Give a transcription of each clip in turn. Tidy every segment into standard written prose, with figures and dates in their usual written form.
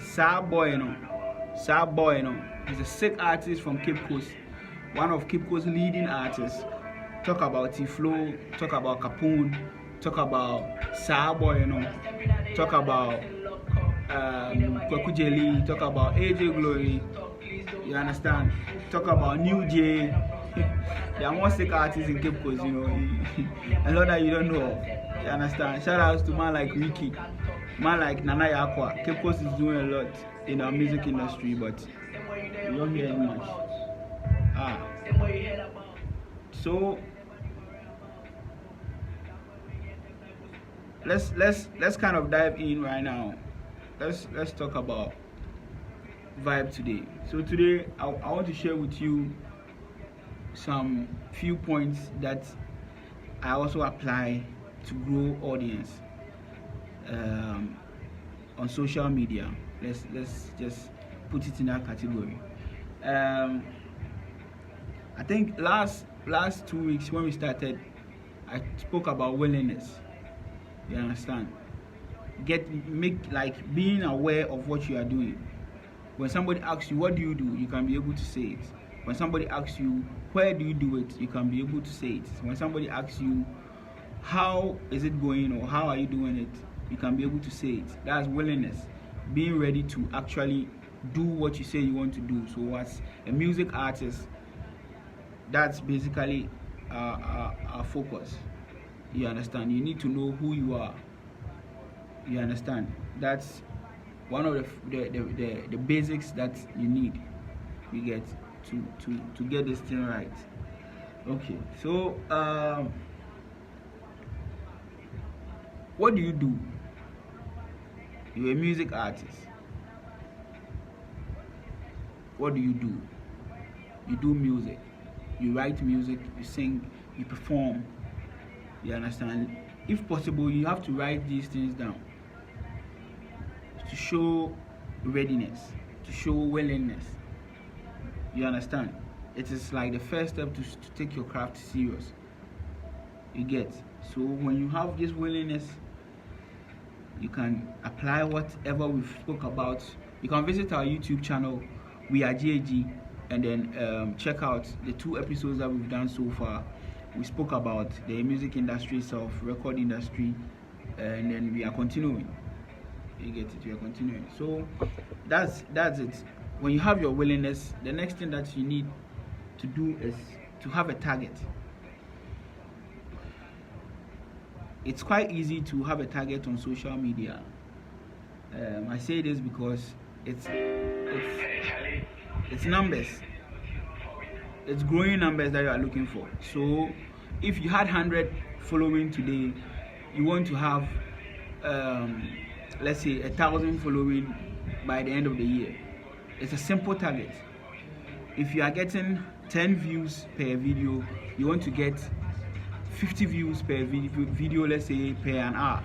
Sad boy, you know. Sad boy, you know. He's a sick artist from Cape Coast. One of Cape Coast's leading artists. Talk about T-Flow, talk about Capone, talk about Sad boy, you know. Talk about Kwaku Jelly, talk about AJ Glory. You understand? Talk about New J. There are more sick artists in Cape Coast, you know. A lot that you don't know of. You understand? Shout outs to man like Ricky, man like Nana Yakwa. Cape Coast is doing a lot in our music industry, but we don't hear much. So let's kind of dive in right now. Let's talk about vibe today. So today I want to share with you some few points that I also apply to grow audience on social media. Let's just put it in that category. I think last 2 weeks when we started, I spoke about willingness. You understand? Being aware of what you are doing. When somebody asks you, what do, you can be able to say it. When somebody asks you, where do you do it, you can be able to say it. When somebody asks you, how is it going or how are you doing it, you can be able to say it. That's willingness. Being ready to actually do what you say you want to do. So as a music artist, that's basically our focus. You understand? You need to know who you are. You understand? That's one of the basics that you need. You get to get this thing right. Okay, so what do? You're a music artist. What do? You do music. You write music, you sing, you perform. You understand? If possible, you have to write these things down to show readiness, to show willingness. You understand? It is like the first step to take your craft serious. You get? So when you have this willingness, you can apply whatever we spoke about. You can visit our YouTube channel, WeAreGhG, and then check out the 2 episodes that we've done so far. We spoke about the music industry itself, record industry, and then we are continuing. You get it? We are continuing. So that's it. When you have your willingness, the next thing that you need to do is to have a target. It's quite easy to have a target on social media. I say this because it's numbers. It's growing numbers that you are looking for. So if you had 100 following today, you want to have let's say 1,000 following by the end of the year. It's a simple target. If you are getting 10 views per video, you want to get 50 views per video, let's say per an hour.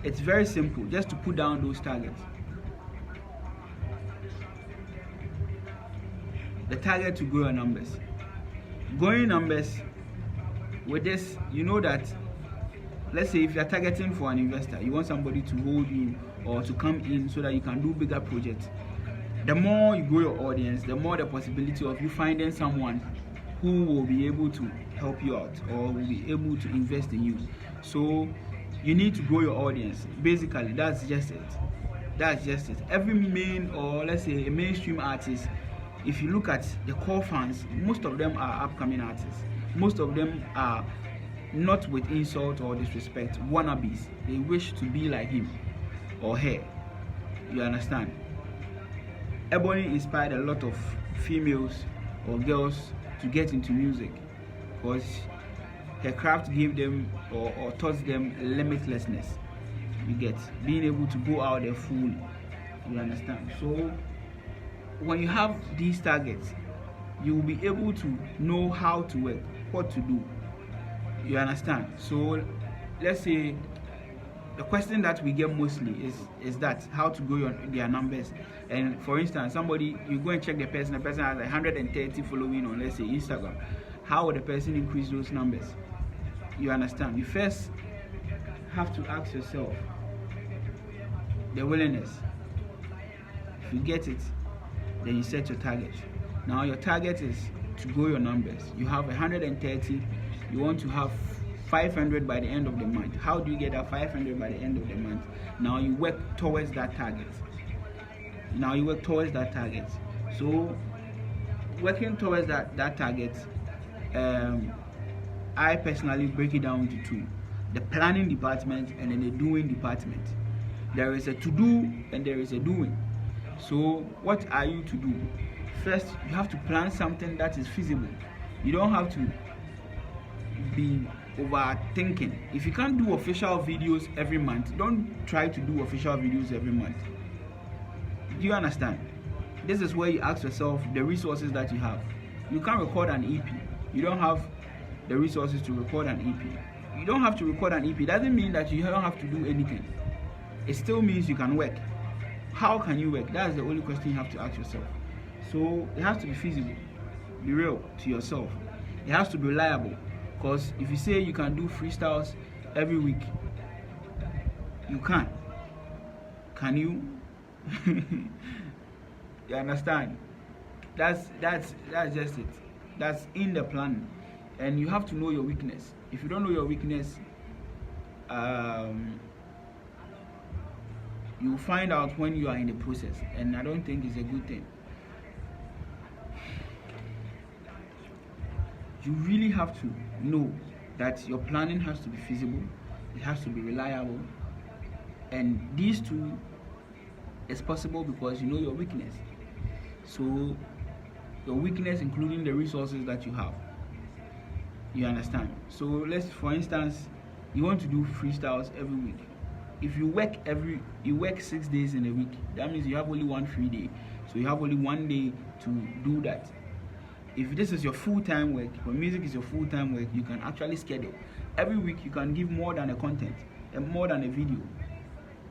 It's very simple, just to put down those targets. The target to grow your numbers. Growing numbers with this, you know that, let's say if you're targeting for an investor, you want somebody to hold you or to come in so that you can do bigger projects. The more you grow your audience, the more the possibility of you finding someone who will be able to help you out or will be able to invest in you. So you need to grow your audience. Basically, that's just it. Every main, or let's say a mainstream artist, if you look at the core fans, most of them are upcoming artists. Most of them are, not with insult or disrespect, wannabes. They wish to be like him or her. You understand? Ebony inspired a lot of females or girls to get into music because her craft gave them or taught them limitlessness. You get? Being able to go out there full. You understand? So when you have these targets, you will be able to know how to work, what to do. You understand? So let's say the question that we get mostly is that how to grow their numbers. And for instance, you go and check the person has 130 following on, let's say, Instagram. How will the person increase those numbers? You understand? You first have to ask yourself the willingness. If you get it, then you set your target. Now your target is to grow your numbers. You have 130, you want to have 500 by the end of the month. How do you get that 500 by the end of the month? Now you work towards that target. So working towards that target, I personally break it down into two: the planning department and then the doing department. There is a to do and there is a doing. So what are you to do? First, you have to plan something that is feasible. You don't have to be overthinking. If you can't do official videos every month, don't try to do official videos every month. Do you understand? This is where you ask yourself the resources that you have. You can't record an EP. You don't have the resources to record an EP. You don't have to record an EP. Doesn't mean that you don't have to do anything. It still means you can work. How can you work? That's the only question you have to ask yourself. So it has to be feasible. Be real to yourself. It has to be reliable. Because if you say you can do freestyles every week, you can't. Can you? You understand? That's just it. That's in the plan. And you have to know your weakness. If you don't know your weakness, you'll find out when you are in the process, and I don't think it's a good thing. You really have to know that your planning has to be feasible, it has to be reliable, and these two is possible because you know your weakness. So your weakness including the resources that you have. You understand? So let's, for instance, you want to do freestyles every week. If you work 6 days in a week, that means you have only one free day. So you have only one day to do that. If this is your full-time work, when music is your full-time work, you can actually schedule. Every week you can give more than a content and more than a video.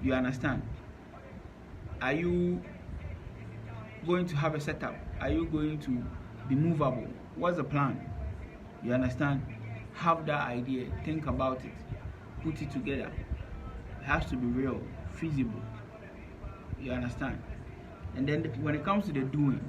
You understand? Are you going to have a setup? Are you going to be movable? What's the plan? You understand? Have that idea, think about it, put it together. It has to be real, feasible. You understand? And then when it comes to the doing,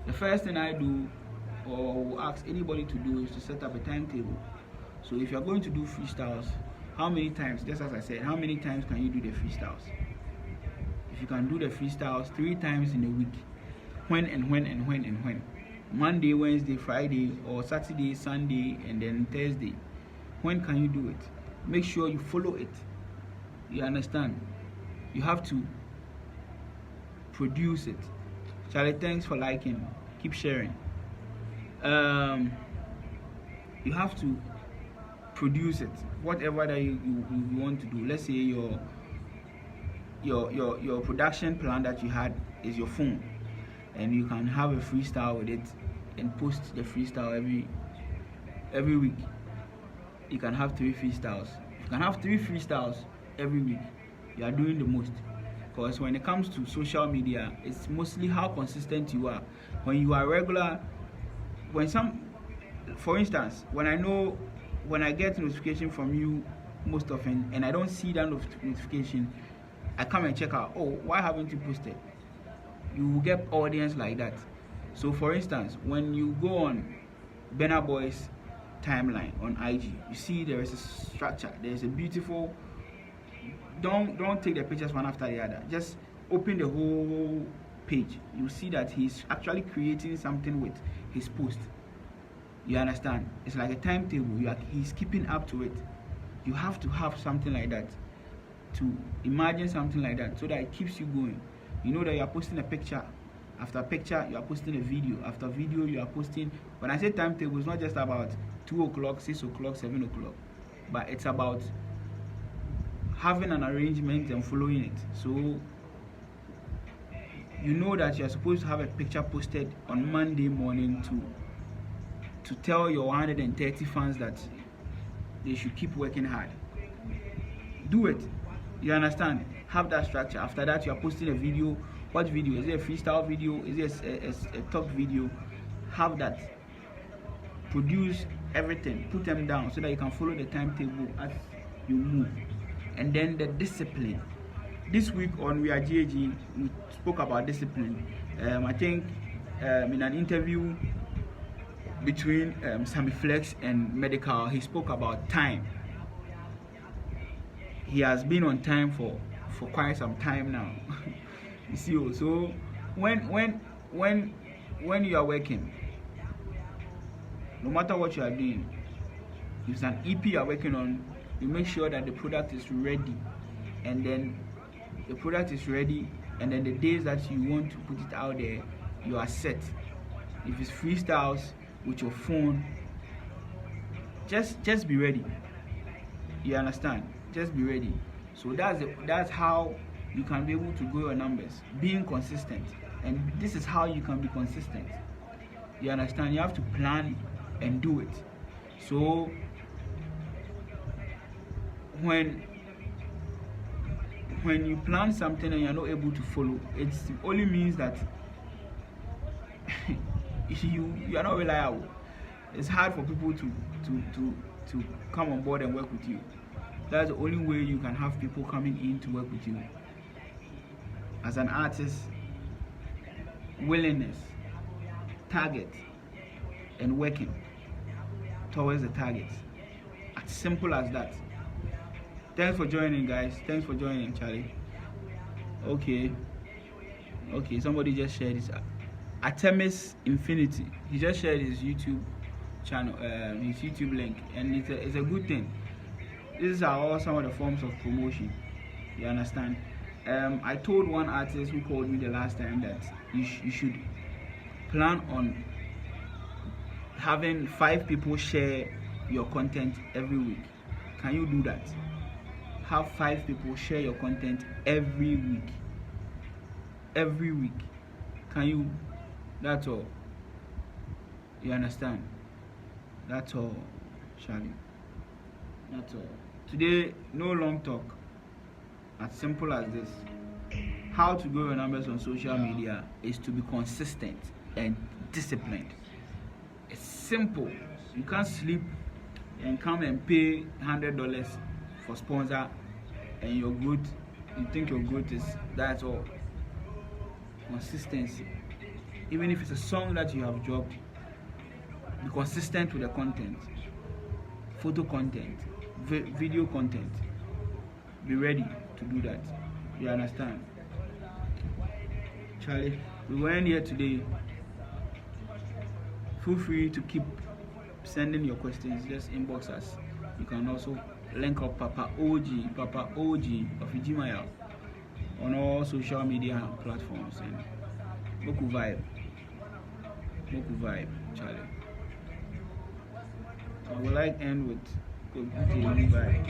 the first thing I do or will ask anybody to do is to set up a timetable. So if you're going to do freestyles, how many times, just as I said, how many times can you do the freestyles? If you can do the freestyles 3 times in a week, when? Monday, Wednesday, Friday, or Saturday, Sunday, and then Thursday. When can you do it? Make sure you follow it. You understand? You have to produce it. Charlie, thanks for liking. Keep sharing. You have to produce it. Whatever that you want to do. Let's say your production plan that you had is your phone, and you can have a freestyle with it and post the freestyle every week. You can have 3 freestyles. You can have 3 freestyles every week. You are doing the most. Because when it comes to social media, it's mostly how consistent you are. When you are regular, for instance, when I get notification from you most often and I don't see that notification, I come and check out, oh, why haven't you posted? You will get audience like that. So for instance, when you go on Burna Boy's timeline on IG, you see there is a structure, there is a beautiful, don't take the pictures one after the other, just open the whole page. You see that he's actually creating something with his post. You understand? It's like a timetable. He's keeping up to it. You have to have something like that, to imagine something like that, so that it keeps you going. You know that you are posting a picture, after picture you are posting a video, after video you are posting. When I say timetable, it's not just about 2 o'clock, 6 o'clock, 7 o'clock, but it's about having an arrangement and following it. So you know that you are supposed to have a picture posted on Monday morning to tell your 130 fans that they should keep working hard. Do it. You understand? Have that structure. After that, you are posting a video. What video? Is it a freestyle video? Is it a talk video? Have that. Produce everything. Put them down so that you can follow the timetable as you move. And then the discipline. This week on WeAreGhG, we spoke about discipline. I think in an interview between Sammy Flex and Medical, he spoke about time. He has been on time for quite some time now. You see, so when you are working, no matter what you are doing, if it's an EP you are working on, you make sure that the product is ready, and then the product is ready, and then the days that you want to put it out there, you are set. If it's freestyles with your phone, just be ready. You understand? Just be ready. So that's how you can be able to grow your numbers, being consistent. And this is how you can be consistent. You understand? You have to plan and do it. So when you plan something and you're not able to follow, it only means that you are not reliable. It's hard for people to come on board and work with you. That's the only way you can have people coming in to work with you. As an artist, willingness, target, and working towards the target. As simple as that. Thanks for joining, guys. Thanks for joining, Charlie. Okay, somebody just shared this. Artemis Infinity, he just shared his YouTube channel, his YouTube link, and it's a good thing. These are all some of the forms of promotion. You understand? I told one artist who called me the last time that you should plan on having 5 people share your content every week. Can you do that? Have 5 people share your content every week. Every week. Can you? That's all. You understand? That's all, Charlie. That's all. Today, no long talk. As simple as this. How to grow your numbers on social media is to be consistent and disciplined. It's simple. You can't sleep and come and pay $100 for sponsor, and your growth, you think your growth is, that's all. Consistency. Even if it's a song that you have dropped, be consistent with the content. Photo content, video content. Be ready to do that. You understand? Charlie, we will end here today. Feel free to keep sending your questions. Just inbox us. You can also link up Papa Ogy of Ijimaya on all social media platforms, and Boku vibe, Charlie. I would like to end with Boku vibe.